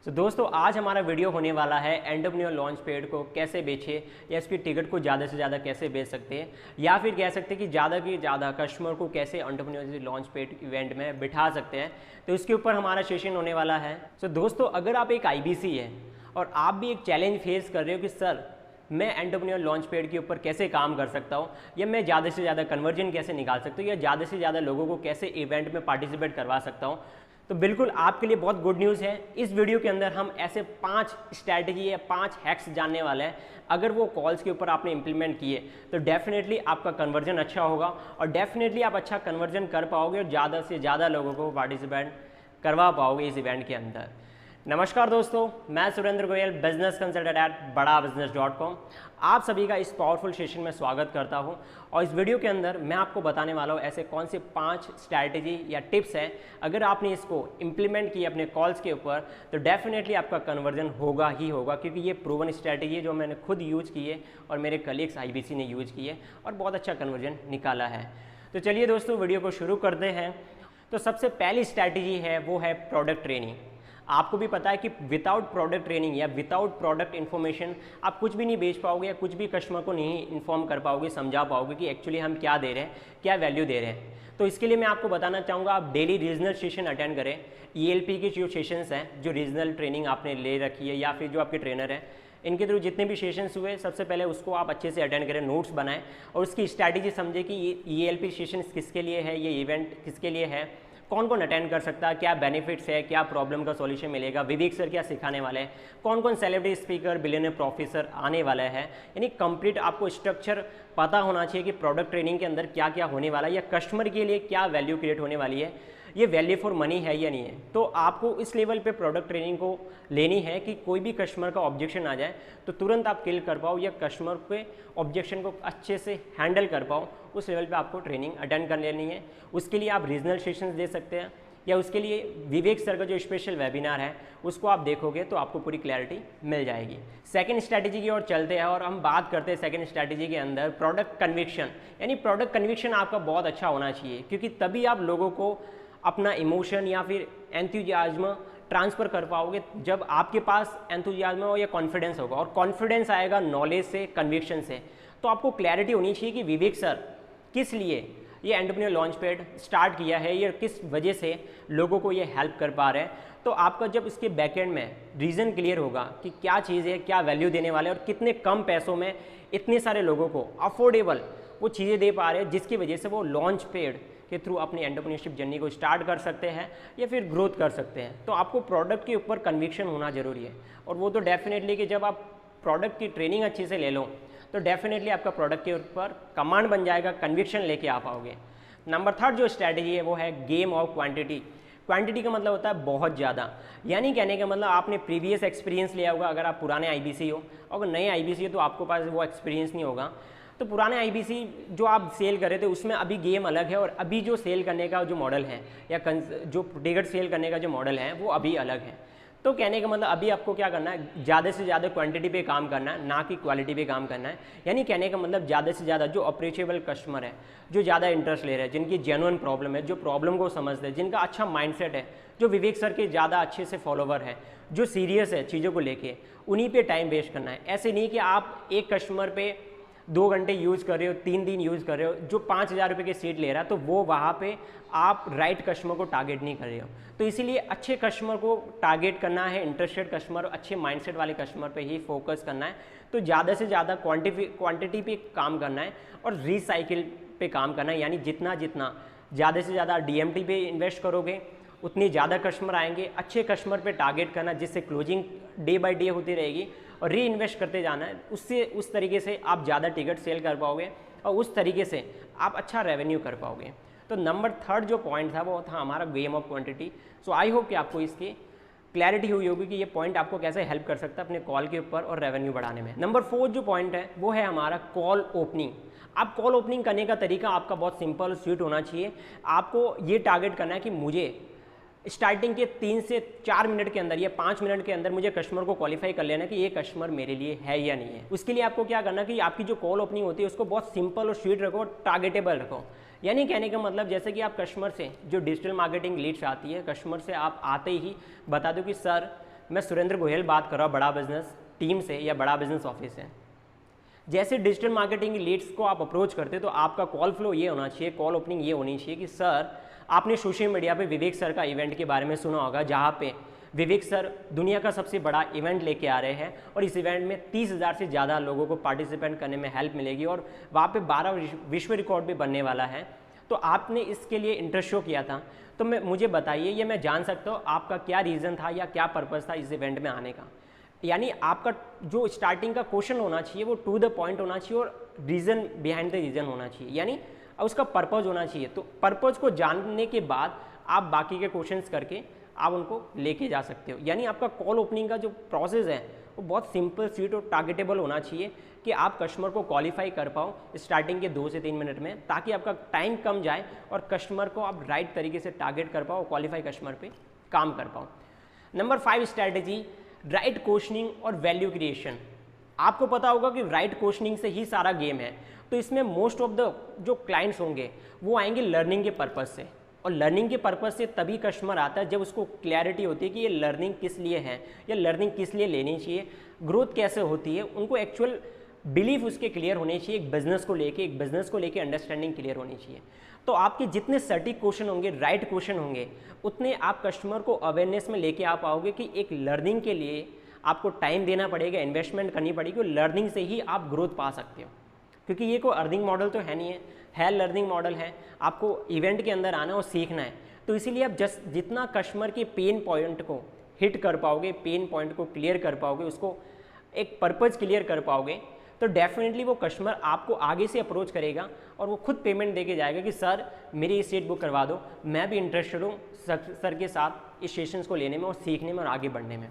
दोस्तों आज हमारा वीडियो होने वाला है एंटरप्रेन्योर लॉन्च पैड को कैसे बेचे या इसकी टिकट को ज़्यादा से ज़्यादा कैसे बेच सकते हैं या फिर कह सकते हैं कि ज़्यादा से ज़्यादा कस्टमर को कैसे एंटरप्रेन्योर लॉन्च पैड इवेंट में बिठा सकते हैं। तो इसके ऊपर हमारा सेशन होने वाला है। दोस्तों अगर आप एक IBC है और आप भी एक चैलेंज फेस कर रहे हो कि सर मैं एंटरप्रेन्योर लॉन्च पैड के ऊपर कैसे काम कर सकता हूँ या मैं ज़्यादा से ज़्यादा कन्वर्जन कैसे निकाल सकता हूँ या ज़्यादा से ज़्यादा लोगों को कैसे इवेंट में पार्टिसिपेट करवा सकता हूँ, तो बिल्कुल आपके लिए बहुत गुड न्यूज़ है। इस वीडियो के अंदर हम ऐसे 5 स्ट्रैटेजी या 5 हैक्स जानने वाले हैं। अगर वो कॉल्स के ऊपर आपने इंप्लीमेंट किए तो डेफिनेटली आपका कन्वर्जन अच्छा होगा और डेफिनेटली आप अच्छा कन्वर्जन कर पाओगे और ज़्यादा से ज़्यादा लोगों को पार्टिसिपेट करवा पाओगे इस इवेंट के अंदर। नमस्कार दोस्तों, मैं Surendra Goyal, business consultant eight badabusiness.com। आप सभी का इस पावरफुल सेशन में स्वागत करता हूं और इस वीडियो के अंदर मैं आपको बताने वाला हूं ऐसे कौन से 5 स्ट्रैटेजी या टिप्स हैं, अगर आपने इसको इम्प्लीमेंट किए अपने कॉल्स के ऊपर तो डेफिनेटली आपका कन्वर्जन होगा ही होगा, क्योंकि ये प्रूवन स्ट्रैटेजी है जो मैंने खुद यूज़ की है और मेरे कलीग्स IBC ने यूज़ की है और बहुत अच्छा कन्वर्जन निकाला है। तो चलिए दोस्तों वीडियो को शुरू करते हैं। तो सबसे पहली स्ट्रैटेजी है वो है प्रोडक्ट ट्रेनिंग। आपको भी पता है कि विदाउट प्रोडक्ट ट्रेनिंग या विदाउट प्रोडक्ट इन्फॉर्मेशन आप कुछ भी नहीं बेच पाओगे या कुछ भी कस्टमर को नहीं इन्फॉर्म कर पाओगे, समझा पाओगे कि एक्चुअली हम क्या दे रहे हैं, क्या वैल्यू दे रहे हैं। तो इसके लिए मैं आपको बताना चाहूँगा आप डेली रीजनल सेशन अटेंड करें। ELP के जो सेशंस हैं, जो रीजनल ट्रेनिंग आपने ले रखी है या फिर जो आपके ट्रेनर हैं, इनके थ्रू जितने भी सेशंस हुए सबसे पहले उसको आप अच्छे से अटेंड करें, नोट्स बनाएं और उसकी स्ट्रैटेजी समझे कि ये ELP सेशंस किसके लिए है, ये इवेंट किसके लिए है, कौन कौन अटेंड कर सकता है, क्या बेनिफिट्स है, क्या प्रॉब्लम का सॉल्यूशन मिलेगा, विवेक सर क्या सिखाने वाले हैं, कौन कौन सेलिब्रिटी स्पीकर बिलियनियर प्रोफेसर आने वाला है। यानी कंप्लीट आपको स्ट्रक्चर पता होना चाहिए कि प्रोडक्ट ट्रेनिंग के अंदर क्या क्या होने वाला है या कस्टमर के लिए क्या वैल्यू क्रिएट होने वाली है, ये वैल्यू फॉर मनी है या नहीं है। तो आपको इस लेवल पे प्रोडक्ट ट्रेनिंग को लेनी है कि कोई भी कस्टमर का ऑब्जेक्शन आ जाए तो तुरंत आप किल कर पाओ या कस्टमर के ऑब्जेक्शन को अच्छे से हैंडल कर पाओ, उस लेवल पे आपको ट्रेनिंग अटेंड कर लेनी है। उसके लिए आप रीजनल सेशंस दे सकते हैं या उसके लिए विवेक सर का जो स्पेशल वेबिनार है उसको आप देखोगे तो आपको पूरी क्लैरिटी मिल जाएगी। सेकंड स्ट्रैटेजी की ओर चलते हैं और हम बात करते हैं सेकंड स्ट्रैटेजी के अंदर प्रोडक्ट कन्विक्शन। यानी प्रोडक्ट कन्विक्शन आपका बहुत अच्छा होना चाहिए, क्योंकि तभी आप लोगों को अपना इमोशन या फिर एंथुजियाज्म ट्रांसफ़र कर पाओगे जब आपके पास एंथुजियाज्म हो या कॉन्फिडेंस होगा, और कॉन्फिडेंस आएगा नॉलेज से, कन्विक्शन से। तो आपको क्लैरिटी होनी चाहिए कि विवेक सर किस लिए ये एंटरप्रेन्योर लॉन्च पैड स्टार्ट किया है, ये किस वजह से लोगों को ये हेल्प कर पा रहे हैं। तो आपका जब इसके बैकएंड में रीज़न क्लियर होगा कि क्या चीज़ है, क्या वैल्यू देने वाले और कितने कम पैसों में इतने सारे लोगों को अफोर्डेबल वो चीज़ें दे पा रहे हैं, जिसकी वजह से वो लॉन्च पैड के थ्रू अपनी एंटरप्रेन्योरशिप जर्नी को स्टार्ट कर सकते हैं या फिर ग्रोथ कर सकते हैं। तो आपको प्रोडक्ट के ऊपर कन्विक्शन होना ज़रूरी है, और वो तो डेफिनेटली कि जब आप प्रोडक्ट की ट्रेनिंग अच्छे से ले लो तो डेफिनेटली आपका प्रोडक्ट के ऊपर कमांड बन जाएगा, कन्विक्शन लेके आ पाओगे। नंबर 3 जो स्ट्रैटेजी है वो है गेम ऑफ क्वांटिटी। क्वांटिटी का मतलब होता है बहुत ज़्यादा, यानी कहने का मतलब आपने प्रीवियस एक्सपीरियंस लिया होगा। अगर आप पुराने IBC हो, अगर नए IBC हो तो आपके पास वो एक्सपीरियंस नहीं होगा। तो पुराने IBC जो आप सेल कर रहे थे उसमें अभी गेम अलग है, और अभी जो सेल करने का जो मॉडल है या जो टिकट सेल करने का जो मॉडल है वो अभी अलग है। तो कहने का मतलब अभी आपको क्या करना है, ज़्यादा से ज़्यादा क्वांटिटी पे काम करना है, ना कि क्वालिटी पे काम करना है। यानी कहने का मतलब ज़्यादा से ज़्यादा जो अप्रोचेबल कस्टमर है, जो ज़्यादा इंटरेस्ट ले रहे हैं, जिनकी जेन्युइन प्रॉब्लम है, जो प्रॉब्लम को समझते हैं, जिनका अच्छा माइंडसेट है, जो विवेक सर के ज़्यादा अच्छे से फॉलोवर है, जो सीरियस है चीज़ों को लेके, उन्हीं पे टाइम वेस्ट करना है। ऐसे नहीं कि आप एक कस्टमर पे 2 घंटे यूज़ कर रहे हो, 3 दिन यूज़ कर रहे हो, जो 5,000 रुपये की सीट ले रहा है तो वो वहाँ पे आप राइट कस्टमर को टारगेट नहीं कर रहे हो। तो इसीलिए अच्छे कस्टमर को टारगेट करना है, इंटरेस्टेड कस्टमर, अच्छे माइंडसेट वाले कस्टमर पे ही फोकस करना है। तो ज़्यादा से ज़्यादा क्वांटिटी पे काम करना है और रिसाइकिल पे काम करना है। यानी जितना ज़्यादा से ज़्यादा DMT पे इन्वेस्ट करोगे उतनी ज़्यादा कस्टमर आएंगे। अच्छे कस्टमर पे टारगेट करना जिससे क्लोजिंग डे बाय डे होती रहेगी और री इन्वेस्ट करते जाना है। उससे उस तरीके से आप ज़्यादा टिकट सेल कर पाओगे और उस तरीके से आप अच्छा रेवेन्यू कर पाओगे। तो नंबर 3 जो पॉइंट था वो था हमारा game of quantity. So I hope कि आपको इसकी क्लैरिटी हुई होगी कि ये पॉइंट आपको कैसे हेल्प कर सकता है अपने कॉल के ऊपर और रेवेन्यू बढ़ाने में। नंबर 4 जो पॉइंट है वो है हमारा कॉल ओपनिंग। आप कॉल ओपनिंग करने का तरीका आपका बहुत सिंपल और स्वीट होना चाहिए। आपको ये टारगेट करना है कि मुझे स्टार्टिंग के 3 से 4 मिनट के अंदर या 5 मिनट के अंदर मुझे कस्टमर को क्वालिफाई कर लेना कि ये कस्टमर मेरे लिए है या नहीं है। उसके लिए आपको क्या करना कि आपकी जो कॉल ओपनिंग होती है उसको बहुत सिंपल और स्वीट रखो, टारगेटेबल रखो। यानी कहने का मतलब जैसे कि आप कस्टमर से जो डिजिटल मार्केटिंग लीड्स आती है, कस्टमर से आप आते ही बता दो कि सर मैं सुरेंद्र गोयल बात कर रहा हूँ बड़ा बिजनेस टीम से या बड़ा बिजनेस ऑफिस से। जैसे डिजिटल मार्केटिंग लीड्स को आप अप्रोच करते तो आपका कॉल फ्लो ये होना चाहिए, कॉल ओपनिंग ये होनी चाहिए कि सर आपने सोशल मीडिया पे विवेक सर का इवेंट के बारे में सुना होगा, जहाँ पे विवेक सर दुनिया का सबसे बड़ा इवेंट लेके आ रहे हैं और इस इवेंट में 30,000 से ज़्यादा लोगों को पार्टिसिपेंट करने में हेल्प मिलेगी और वहाँ पे 12 विश्व रिकॉर्ड भी बनने वाला है। तो आपने इसके लिए इंटरेस्ट शो किया था, तो मुझे बताइए, ये मैं जान सकता हूँ आपका क्या रीज़न था या क्या पर्पज़ था इस इवेंट में आने का। यानी आपका जो स्टार्टिंग का क्वेश्चन होना चाहिए वो टू द पॉइंट होना चाहिए और रीज़न बिहाइंड द रीज़न होना चाहिए, यानी उसका पर्पज़ होना चाहिए। तो पर्पज़ को जानने के बाद आप बाकी के क्वेश्चंस करके आप उनको लेके जा सकते हो। यानी आपका कॉल ओपनिंग का जो प्रोसेस है वो बहुत सिंपल, स्वीट और टारगेटेबल होना चाहिए कि आप कस्टमर को क्वालिफाई कर पाओ स्टार्टिंग के 2 से 3 मिनट में, ताकि आपका टाइम कम जाए और कस्टमर को आप राइट तरीके से टारगेट कर पाओ, क्वालिफाई कस्टमर पे काम कर पाओ। नंबर 5 स्ट्रैटेजी, राइट क्वेश्चनिंग और वैल्यू क्रिएशन। आपको पता होगा कि राइट क्वेश्चनिंग से ही सारा गेम है। तो इसमें मोस्ट ऑफ द जो क्लाइंट्स होंगे वो आएंगे लर्निंग के पर्पज़ से, और लर्निंग के पर्पज़ से तभी कस्टमर आता है जब उसको क्लैरिटी होती है कि ये लर्निंग किस लिए है या लर्निंग किस लिए लेनी चाहिए, ग्रोथ कैसे होती है। उनको एक्चुअल बिलीफ उसके क्लियर होने चाहिए, एक बिजनेस को लेके अंडरस्टैंडिंग क्लियर होनी चाहिए। तो आपके जितने सटीक क्वेश्चन होंगे, राइट क्वेश्चन होंगे, उतने आप कस्टमर को अवेयरनेस में लेके आ पाओगे कि एक लर्निंग के लिए आपको टाइम देना पड़ेगा, इन्वेस्टमेंट करनी पड़ेगी और लर्निंग से ही आप ग्रोथ पा सकते हो। क्योंकि ये कोई अर्निंग मॉडल तो है नहीं है लर्निंग मॉडल है। आपको इवेंट के अंदर आना और सीखना है। तो इसीलिए आप जितना कस्टमर के पेन पॉइंट को हिट कर पाओगे, पेन पॉइंट को क्लियर कर पाओगे, उसको एक पर्पज़ क्लियर कर पाओगे, तो डेफिनेटली वो कस्टमर आपको आगे से अप्रोच करेगा और वो खुद पेमेंट देके जाएगा कि सर मेरी ये सीट बुक करवा दो, मैं भी इंटरेस्टेड हूँ सर के साथ इस सेशंस को लेने में और सीखने में और आगे बढ़ने में।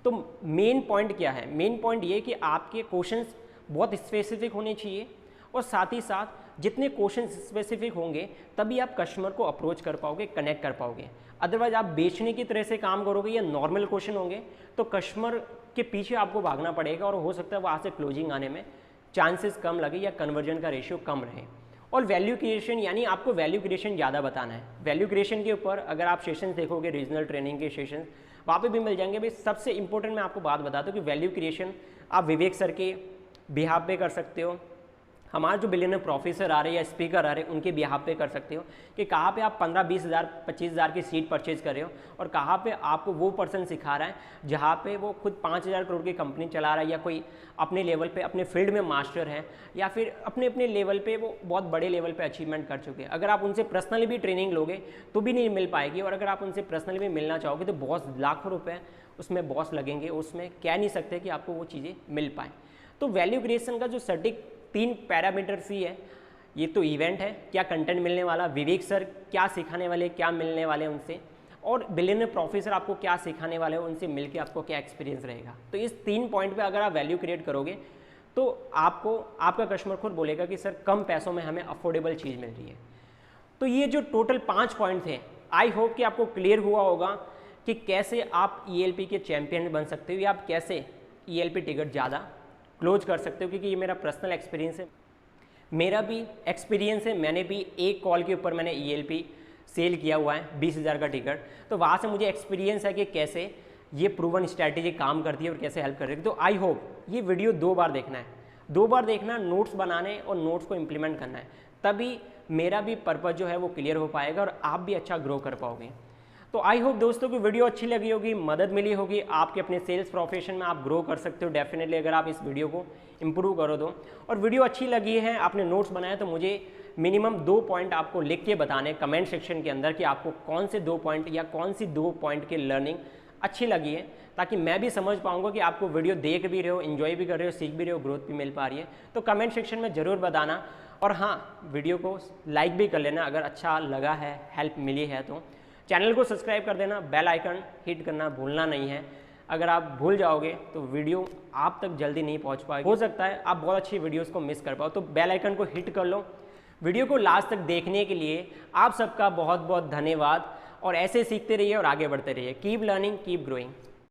तो मेन पॉइंट क्या है? मेन पॉइंट ये कि आपके क्वेश्चंस बहुत स्पेसिफिक होने चाहिए और साथ ही साथ जितने क्वेश्चन स्पेसिफिक होंगे तभी आप कस्टमर को अप्रोच कर पाओगे, कनेक्ट कर पाओगे। अदरवाइज आप बेचने की तरह से काम करोगे या नॉर्मल क्वेश्चन होंगे तो कस्टमर के पीछे आपको भागना पड़ेगा और हो सकता है वहाँ से क्लोजिंग आने में चांसेस कम लगे या कन्वर्जन का रेशियो कम रहे। और वैल्यू क्रिएशन, यानी आपको वैल्यू क्रिएशन ज़्यादा बताना है। वैल्यू क्रिएशन के ऊपर अगर आप सेशंस देखोगे, रीजनल ट्रेनिंग के सेशंस वहाँ पे भी मिल जाएंगे। भाई सबसे इंपॉर्टेंट मैं आपको बात बता दूँ कि वैल्यू क्रिएशन आप विवेक सर के बिहाफ पे कर सकते हो, हमारे जो बिलियनर प्रोफेसर आ रहे हैं या स्पीकर आ रहे हैं उनके बिहाफ पे कर सकते हो कि कहाँ पे आप 15-20 हज़ार 25 हज़ार की सीट परचेज कर रहे हो और कहाँ पे आपको वो पर्सन सिखा रहा है जहाँ पे वो खुद 5,000 करोड़ की कंपनी चला रहा है या कोई अपने लेवल पे अपने फील्ड में मास्टर है या फिर अपने अपने लेवल पे वो बहुत बड़े लेवल पे अचीवमेंट कर चुके हैं। अगर आप उनसे पर्सनली भी ट्रेनिंग लोगे तो भी नहीं मिल पाएगी, और अगर आप उनसे पर्सनली भी मिलना चाहोगे तो बहुत लाखों रुपये उसमें बॉस लगेंगे, उसमें कह नहीं सकते कि आपको वो चीज़ें मिल पाएँ। तो वैल्यू क्रिएशन का जो सटीक 3 पैरामीटर्स ही है। ये तो इवेंट है, क्या कंटेंट मिलने वाला, विवेक सर क्या सिखाने वाले, क्या मिलने वाले उनसे, और बिलियनर प्रोफेसर आपको क्या सिखाने वाले हो, उनसे मिलके आपको क्या एक्सपीरियंस रहेगा। तो इस 3 पॉइंट पे अगर आप वैल्यू क्रिएट करोगे तो आपको आपका कस्टमर खुद बोलेगा कि सर कम पैसों में हमें अफोर्डेबल चीज़ मिल रही है। तो ये जो टोटल 5 पॉइंट थे, आई होप कि आपको क्लियर हुआ होगा कि कैसे आप ELP के चैंपियन बन सकते हो या आप कैसे ELP टिकट ज़्यादा क्लोज कर सकते हो। क्योंकि ये मेरा पर्सनल एक्सपीरियंस है, मेरा भी एक्सपीरियंस है। मैंने भी एक कॉल के ऊपर मैंने ELP सेल किया हुआ है 20,000 का टिकट, तो वहाँ से मुझे एक्सपीरियंस है कि कैसे ये प्रूवन स्ट्रैटेजी काम करती है और कैसे हेल्प कर रही है। तो आई होप ये वीडियो 2 बार देखना है, 2 बार देखना, नोट्स बनाने और नोट्स को इम्प्लीमेंट करना है, तभी मेरा भी पर्पज़ जो है वो क्लियर हो पाएगा और आप भी अच्छा ग्रो कर पाओगे। तो आई होप दोस्तों की वीडियो अच्छी लगी होगी, मदद मिली होगी, आपके अपने सेल्स प्रोफेशन में आप ग्रो कर सकते हो डेफिनेटली अगर आप इस वीडियो को इम्प्रूव करो तो। और वीडियो अच्छी लगी है, आपने नोट्स बनाए, तो मुझे मिनिमम 2 पॉइंट आपको लिख के बताने कमेंट सेक्शन के अंदर कि आपको कौन से 2 पॉइंट या कौन सी 2 पॉइंट की लर्निंग अच्छी लगी है, ताकि मैं भी समझ पाऊंगा कि आपको वीडियो देख भी रहे हो, एंजॉय भी कर रहे हो, सीख भी रहे हो, ग्रोथ भी मिल पा रही है। तो कमेंट सेक्शन में ज़रूर बताना, और हाँ वीडियो को लाइक भी कर लेना अगर अच्छा लगा है, हेल्प मिली है तो। चैनल को सब्सक्राइब कर देना, बेल आइकन हिट करना भूलना नहीं है। अगर आप भूल जाओगे तो वीडियो आप तक जल्दी नहीं पहुंच पाएगी, हो सकता है आप बहुत अच्छी वीडियोस को मिस कर पाओ। तो बेल आइकन को हिट कर लो। वीडियो को लास्ट तक देखने के लिए आप सबका बहुत बहुत धन्यवाद, और ऐसे सीखते रहिए और आगे बढ़ते रहिए। Keep learning, keep growing.